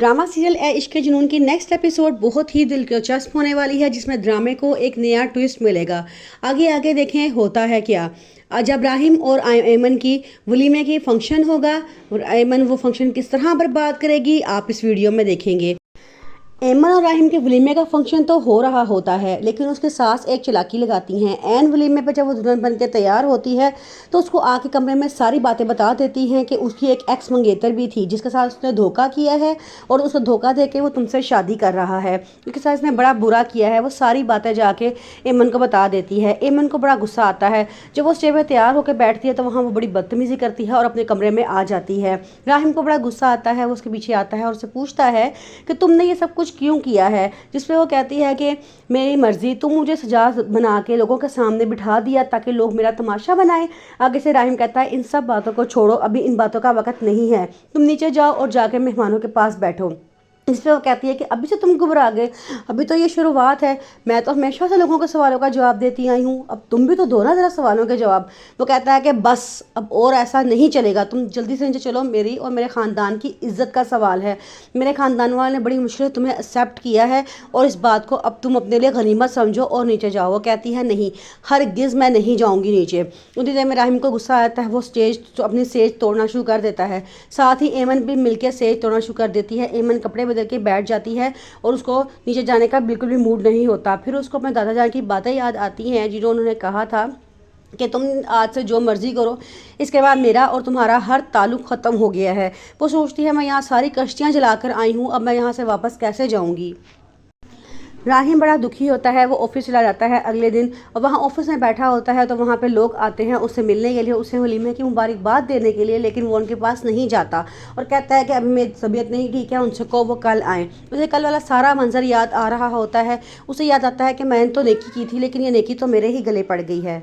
Drama serial ए इश्क के जुनून की नेक्स्ट एपिसोड बहुत ही दिलचस्प होने वाली है, जिसमें ड्रामे को एक नया ट्विस्ट मिलेगा। आगे आगे देखें होता है क्या। जब राहिम और ऐमन की वलीमे की फंक्शन होगा और ऐमन वो फंक्शन किस तरह बर्बाद करेगी, आप इस वीडियो में देखेंगे। ऐमन और राहिम के वलीमे का फंक्शन तो हो रहा होता है, लेकिन उसकी सास एक चालाकी लगाती हैं। ऐन वलीमे पर जब वो दुल्हन बन के तैयार होती है तो उसको आके कमरे में सारी बातें बता देती हैं कि उसकी एक एक्स मंगेतर भी थी जिसके साथ उसने धोखा किया है और उसको धोखा दे के वो तुमसे शादी कर रहा है, उसके साथ उसने बड़ा बुरा किया है। वो सारी बातें जाके ऐमन को बता देती है। ऐमन को बड़ा गुस्सा आता है। जब वो स्टेज पर तैयार होकर बैठती है तो वहाँ वो बड़ी बदतमीज़ी करती है और अपने कमरे में आ जाती है। राहिम को बड़ा गुस्सा आता है। वो उसके पीछे आता है और उससे पूछता है कि तुमने ये सब कुछ क्यों किया है, जिस पे वो कहती है कि मेरी मर्जी, तुम मुझे सजा बना के लोगों के सामने बिठा दिया ताकि लोग मेरा तमाशा बनाएं। आगे से राहिम कहता है इन सब बातों को छोड़ो, अभी इन बातों का वक्त नहीं है, तुम नीचे जाओ और जाके मेहमानों के पास बैठो। इस पर वो कहती है कि अभी से तुम घबरा गए, अभी तो ये शुरुआत है, मैं तो हमेशा से लोगों के सवालों का जवाब देती आई हूँ, अब तुम भी तो दो ना ज़रा सवालों के जवाब। वो कहता है कि बस अब और ऐसा नहीं चलेगा, तुम जल्दी से नीचे चलो, मेरी और मेरे ख़ानदान की इज़्ज़त का सवाल है, मेरे ख़ानदान वाले ने बड़ी मुश्किल से तुम्हें एक्सेप्ट किया है और इस बात को अब तुम अपने लिए गनीमत समझो और नीचे जाओ। वो कहती है नहीं, हरगिज़ मैं नहीं जाऊँगी नीचे। उतनी देर में राहिम को गुस्सा आता है। वो अपनी सेज तोड़ना शुरू कर देता है। साथ ही ऐमन भी मिलकर सेज तोड़ना शुरू कर देती है। ऐमन कपड़े बदल के बैठ जाती है और उसको नीचे जाने का बिल्कुल भी मूड नहीं होता। फिर उसको अपने दादा जान की बातें याद आती हैं जिन्होंने कहा था कि तुम आज से जो मर्ज़ी करो, इसके बाद मेरा और तुम्हारा हर ताल्लुक़ ख़त्म हो गया है। वो सोचती है मैं यहाँ सारी कश्तियाँ जलाकर आई हूँ, अब मैं यहाँ से वापस कैसे जाऊँगी। राहिम बड़ा दुखी होता है। वो ऑफिस चला जाता है अगले दिन और वहाँ ऑफिस में बैठा होता है तो वहाँ पे लोग आते हैं उससे मिलने के लिए, उसे वलीमे की मुबारकबाद देने के लिए, लेकिन वो उनके पास नहीं जाता और कहता है कि अभी मेरी तबीयत नहीं ठीक है, उनसे को वो कल आएँ। उसे कल वाला सारा मंजर याद आ रहा होता है। उसे याद आता है कि मैंने तो नेकी की थी, लेकिन ये नेकी तो मेरे ही गले पड़ गई है।